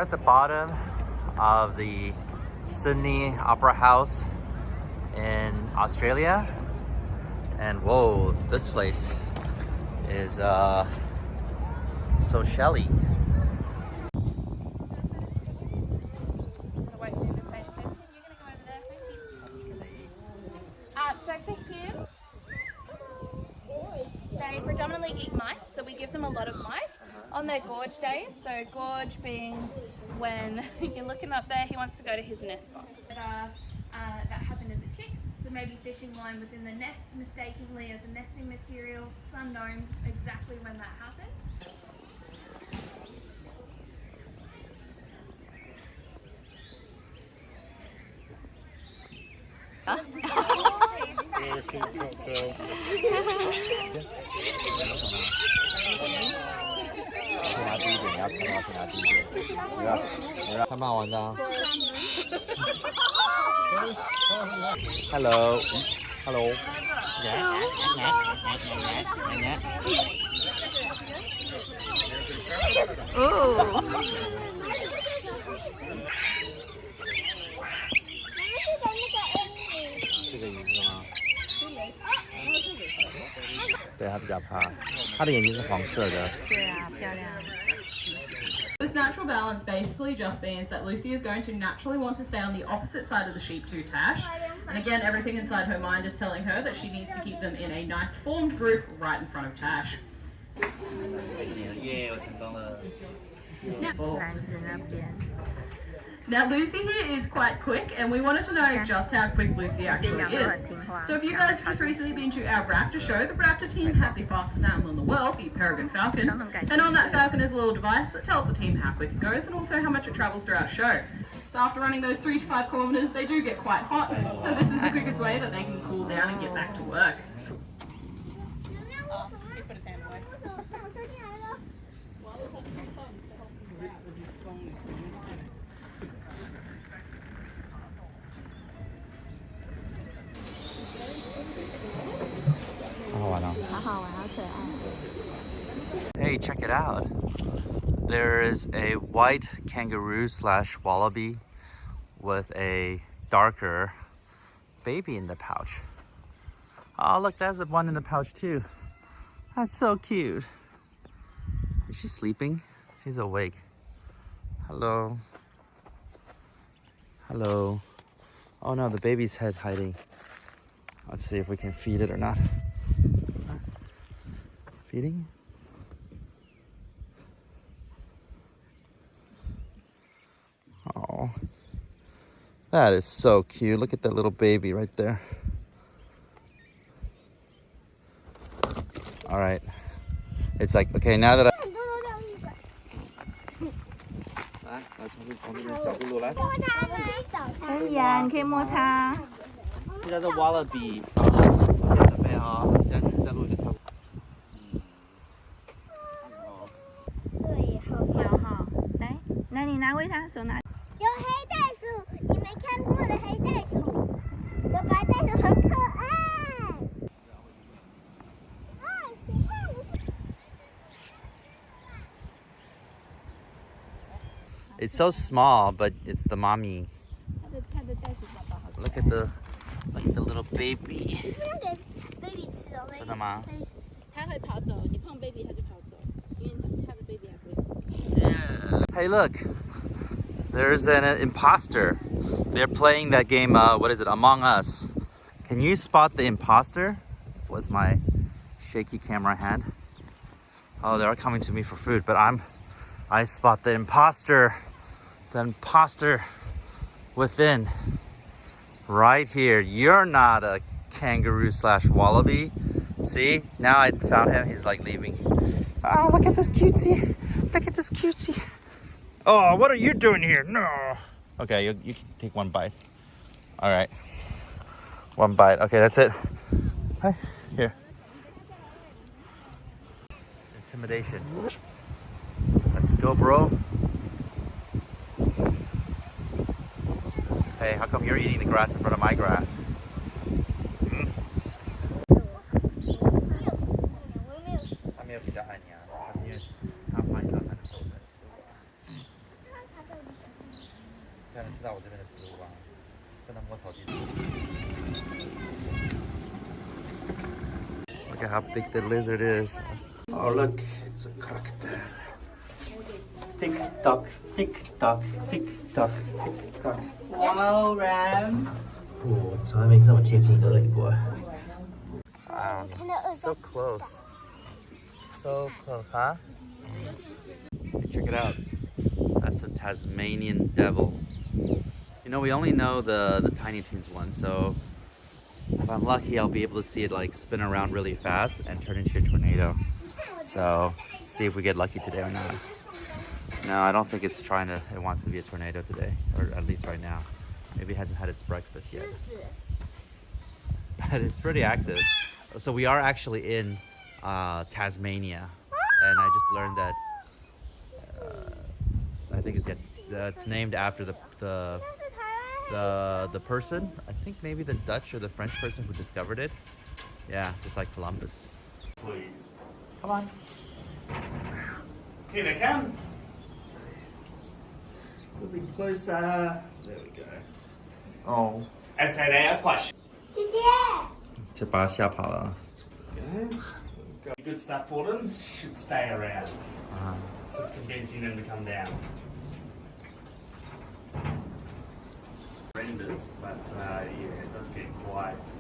at the bottom of the Sydney Opera House in Australia, and whoa, this place is so shelly. So for him, they predominantly eat mice, so we give them a lot of mice on their gorge days. So gorge being when you look him up there, he wants to go to his nest box. That happened as a chick, so maybe fishing line was in the nest mistakenly as a nesting material. It's unknown exactly when that happened. Hello. Hello. Ooh. 对，它比较怕，它的眼睛是黄色的。对啊，漂亮。 This natural balance basically just means that Lucy is going to naturally want to stay on the opposite side of the sheep to Tash. And again, everything inside her mind is telling her that she needs to keep them in a nice formed group right in front of Tash. 耶，我成功了。 Now Lucy here is quite quick, and we wanted to know just how quick Lucy actually is. So if you guys have just recently been to our raptor show, the raptor team have the fastest animal in the world, the peregrine falcon, and on that falcon is a little device that tells the team how quick it goes and also how much it travels throughout the show. So after running those 3 to 5 kilometers, they do get quite hot, so this is the quickest way that they can cool down and get back to work. He put his hand away. Hey, check it out. There is a white kangaroo slash wallaby with a darker baby in the pouch. Oh, look, there's one in the pouch too. That's so cute. Is she sleeping? She's awake. Hello. Hello. Oh no, the baby's head hiding. Let's see if we can feed it or not. Feeding? Oh, that is so cute. Look at that little baby right there. All right. It's like, okay, now that wallaby. 准备好，现在在录就跳。对，好漂哈。来，那你拿喂它，手拿。有黑袋鼠，你没看过的黑袋鼠，有白袋鼠很可爱。It's so small, but it's the mommy. Look at the little baby. 给 baby 吃哦。真的吗？它会跑走，你碰 baby 它就跑走，因为它的 baby 还不会吃。Hey, look. There's an imposter. They're playing that game, what is it, Among Us. Can you spot the imposter with my shaky camera hand? Oh, they're coming to me for food, but I spot the imposter. The imposter within. Right here. You're not a kangaroo slash wallaby. See? Now I found him. He's like leaving. Oh, look at this cutesy. Look at this cutesy. Oh, what are you doing here? No. Okay, you can take one bite. All right. One bite. Okay, that's it. Hi. Here. Intimidation. Let's go, bro. Hey, how come you're eating the grass in front of my grass? Hmm? 他没有比较爱你啊，他是因为他怕你到他的手才是。at how big the lizard is. Oh look, it's a crocodile. Tick tock, tick tock, tick tock, tick tock. Wow, Ram. 我从来没这么接近鳄鱼过。So close. So close, huh? Check it out. That's a Tasmanian devil. You know, we only know the Tiny Toons one, so if I'm lucky, I'll be able to see it like spin around really fast and turn into a tornado. So, see if we get lucky today or not. No, I don't think it wants to be a tornado today, or at least right now. Maybe it hasn't had its breakfast yet. But it's pretty active. So we are actually in Tasmania, and I just learned that I think it's named after the person. I think maybe the Dutch or the French person who discovered it. Yeah, just like Columbus. Please. Come on. Here they come. A little bit closer. There we go. Oh. Is that our question? 就把它吓跑了。 Got good stuff for them. Should stay around. It's just convincing them to come down. Horrendous, but yeah, it does get quite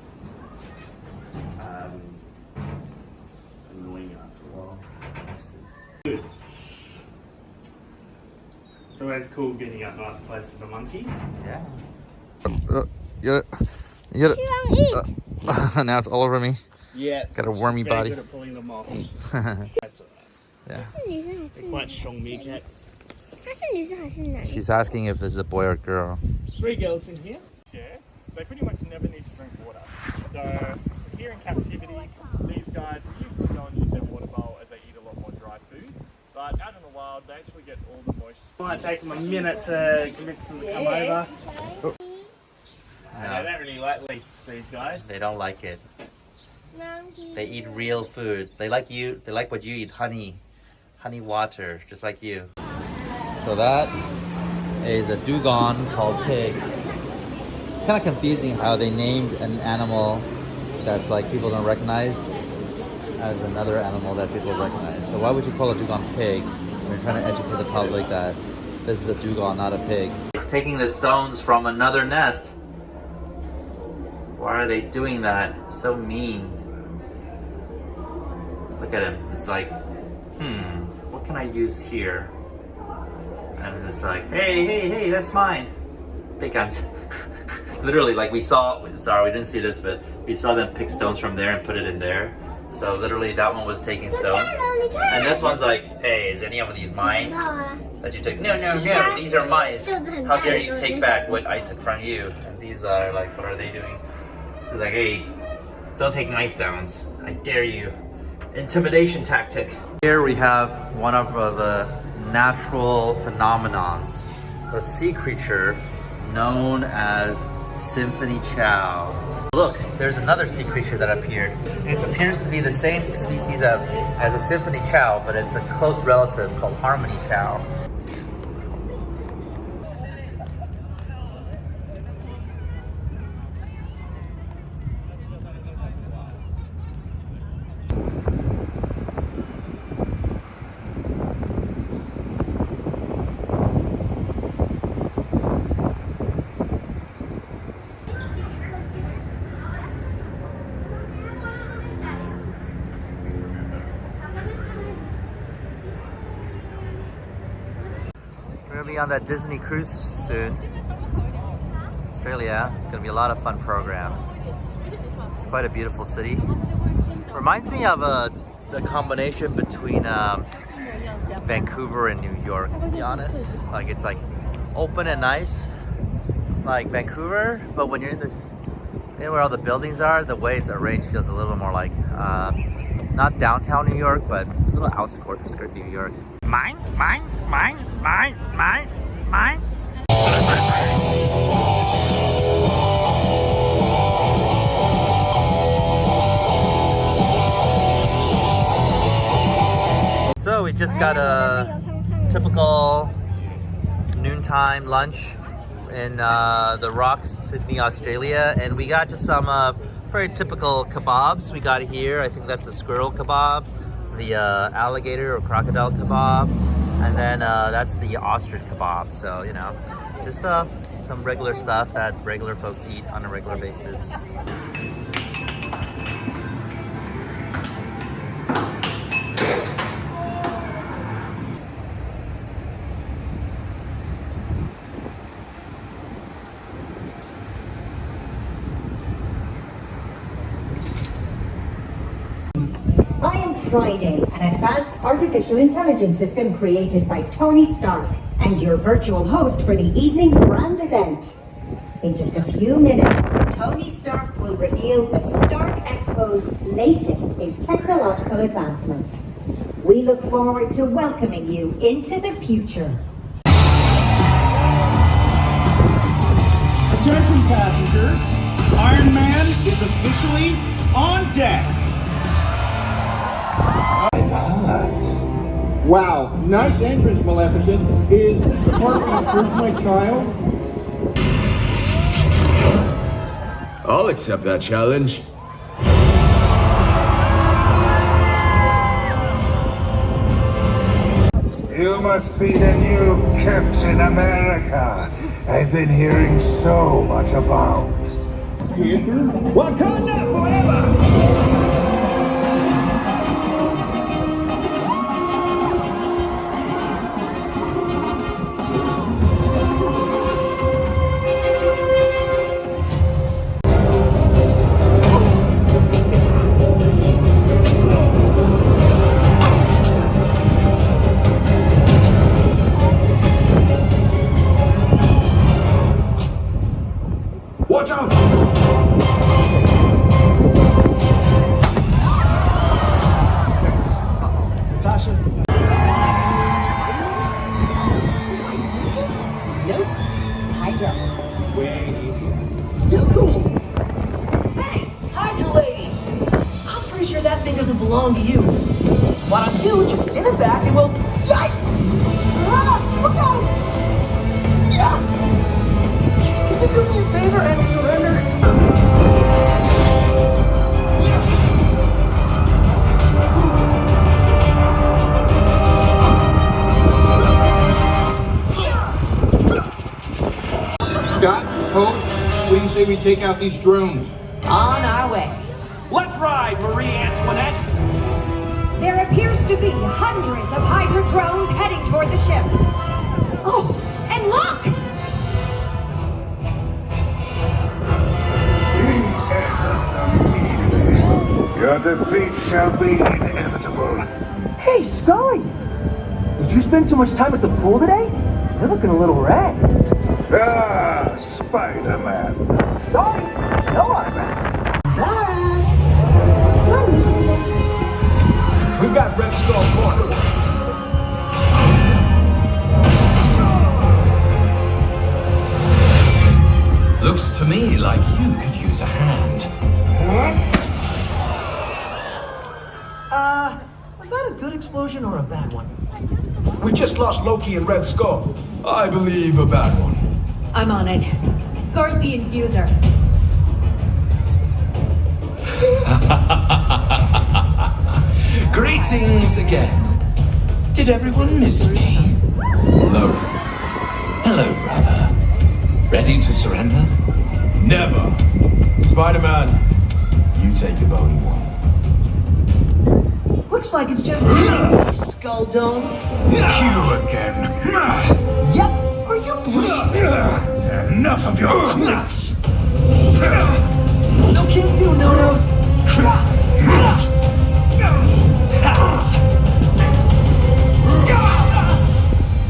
annoying after a while. Good. It's always cool getting up nice and close to the monkeys. Yeah. You get it. Now it's all over me. Yeah. Got a wormy very body. Good at pulling them off. That's all right. Yeah. They're quite strong meerkats. She's asking if it's a boy or girl. 3 girls in here. Share. They pretty much never need to drink water. So here in captivity, these guys usually go and use their water bowl as they eat a lot more dry food. But out in the wild, they actually get all the moisture. It might take them a minute to convince them to come over. They don't really like leaves, these guys. They don't like it. They eat real food. They like you. They like what you eat. Honey water, just like you. So that is a dugong called pig. It's kind of confusing how they named an animal that's like people don't recognize as another animal that people recognize. So why would you call a dugong pig when you're trying to educate the public that this is a dugong, not a pig? It's taking the stones from another nest. Why are they doing that? So mean. Look at him. It's like, what can I use here? And it's like, hey, that's mine. Big guns. Literally, like we didn't see this, but we saw them pick stones from there and put it in there. So literally that one was taking stones. And this one's like, hey, is any of these mine? That you took? No, these are mine. How dare you take back what I took from you? And these are like, what are they doing? They're like, hey, don't take my stones. I dare you. Intimidation tactic. Here we have one of the natural phenomenons, a sea creature known as Symphony Chow. Look, there's another sea creature that appeared. It appears to be the same species as a Symphony Chow, but it's a close relative called Harmony Chow. We're gonna be on that Disney cruise soon. Australia. It's gonna be a lot of fun programs. It's quite a beautiful city. Reminds me of the combination between Vancouver and New York, to be honest. Like it's like open and nice, like Vancouver, but when you're in this, where all the buildings are, the way it's arranged feels a little more like not downtown New York, but a little outskirts New York. Mine. So we just got a typical noontime lunch in the Rocks, Sydney, Australia, and we got just some very typical kebabs we got here. I think that's the squirrel kebab, the alligator or crocodile kebab, and then that's the ostrich kebab. So, you know, just some regular stuff that regular folks eat on a regular basis. I am Friday, an advanced artificial intelligence system created by Tony Stark, and your virtual host for the evening's grand event. In just a few minutes, Tony Stark will reveal the Stark Expo's latest in technological advancements. We look forward to welcoming you into the future. Attention passengers, Iron Man is officially on deck. Wow, nice entrance, Maleficent. Is this the part where you curse my child? I'll accept that challenge. You must be the new Captain America I've been hearing so much about. Wakanda forever! Watch out! Natasha? Nope. Hydra. Way easier. Still cool. Hey, Hydra Lady! I'm pretty sure that thing doesn't belong to you. What I'll do is just get it back and we'll... Yikes! Ah, look out! Yeah! Can you do me a favor and surrender? Scott, Hope, what do you say we take out these drones? On our way. Let's ride, Marie Antoinette! There appears to be hundreds of Hydra drones heading toward the ship. Oh, and look! Your defeat shall be inevitable. Hey, Scully! Did you spend too much time at the pool today? You're looking a little red. Ah, Spider-Man. Sorry, no autographs. Bye! Did I miss anything? We've got Red Skull cornered. Looks to me like you could use a hand. Was that a good explosion or a bad one? We just lost Loki and Red Skull. I believe a bad one. I'm on it. Guard the infuser. Greetings again. Did everyone miss me? Hello. Hello, brother. Ready to surrender? Never. Spider-Man, you take the bony one. Looks like it's just Skull Dome. You again. Yep. Are you blue? Enough of your nuts. No kill too, no-nos.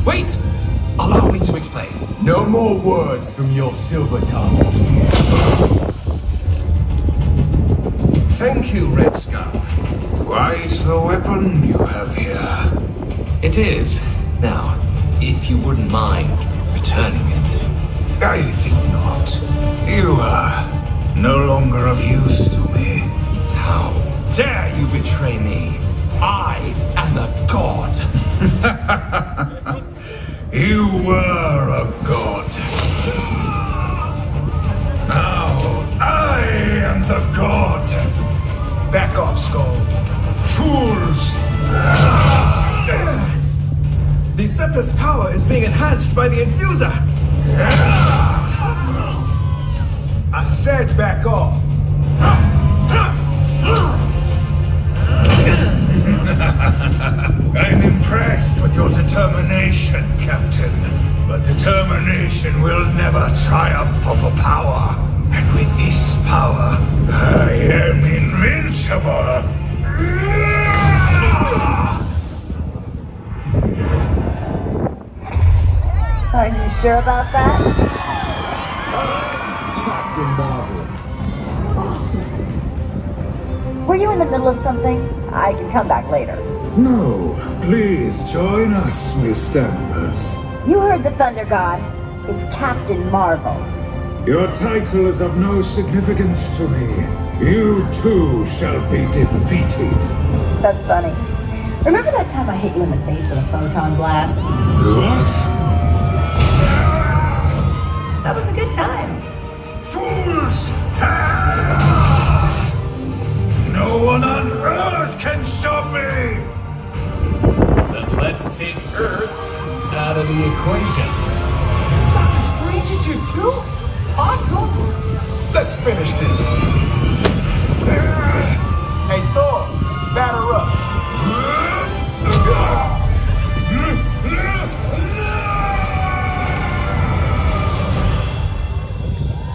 Wait! Allow me to explain. No more words from your silver tongue. Thank you, Red Skull. Quite the weapon you have here. It is. Now, if you wouldn't mind returning it. I think not. You are no longer of use to me. How dare you betray me? I am a god. You were a god. Now I am the god. Back off, Skull. Fools! The scepter's power is being enhanced by the infuser. I said back off. I'm impressed with your determination, Captain. But determination will never triumph over power. And with this power, I am invincible. Are you sure about that? Captain Marvel. Awesome. Were you in the middle of something? I can come back later. No, please join us, Miss Danvers. You heard the Thunder God. It's Captain Marvel. Your title is of no significance to me. You too shall be defeated. That's funny. Remember that time I hit you in the face with a photon blast? What? That was a good time. Fools! No one on Earth can stop me! Then let's take Earth out of the equation. Doctor Strange is here too? Awesome! Let's finish this. Hey, Thor, batter up.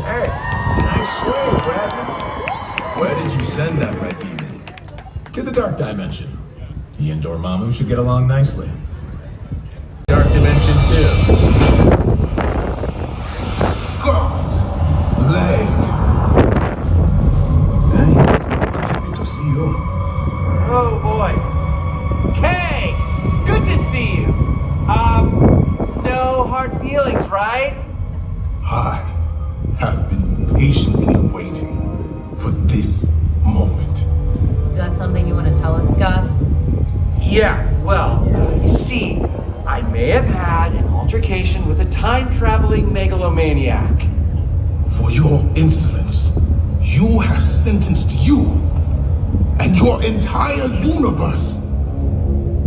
Hey, nice swing, Bradley. Where did you send that red demon? To the Dark Dimension. He and Dormammu should get along nicely. Dark Dimension 2. God! Lame. Hey, it's happy to see you. Oh boy. Kay! Good to see you. No hard feelings, right? I have been patiently waiting for this moment. Got something you want to tell us, Scott? Yeah, well, you see, I may have had an altercation with a time-traveling megalomaniac. For your insolence, you have sentenced you and your entire universe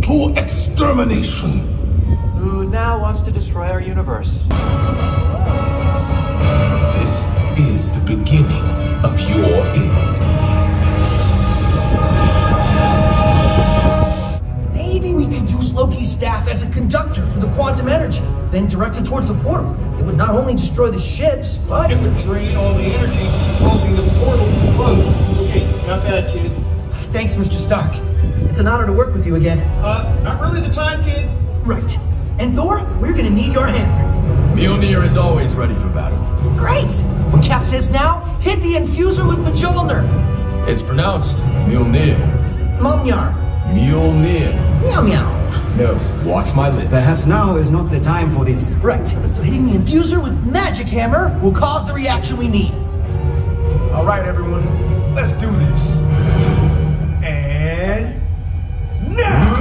to extermination. Who now wants to destroy our universe. This is the beginning of your end. Maybe we could use Loki's staff as a conductor for the quantum energy, then direct it towards the portal. It would not only destroy the ships, but it would drain all the energy, causing the portal to close. Okay, not bad, kid. Thanks, Mr. Stark. It's an honor to work with you again. Not really the time, kid. Right. And Thor, we're gonna need your hammer. Mjolnir is always ready for battle. Great! When Cap says now, hit the infuser with Mjolnir. It's pronounced Mjolnir. Mjolnir. Mjolnir. Meow meow. No, watch my lips. Perhaps now is not the time for this. Right. So hitting the infuser with Magic Hammer will cause the reaction we need. All right, everyone, let's do this. And now!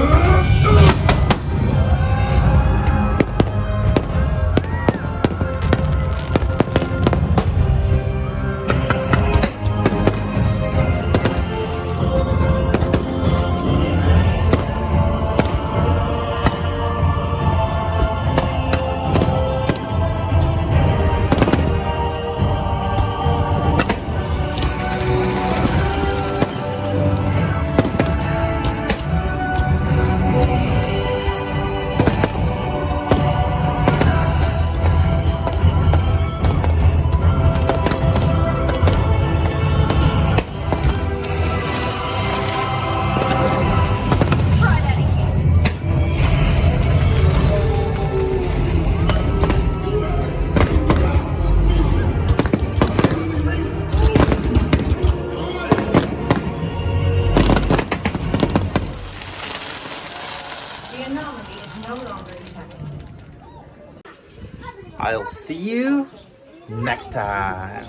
I'll see you next time.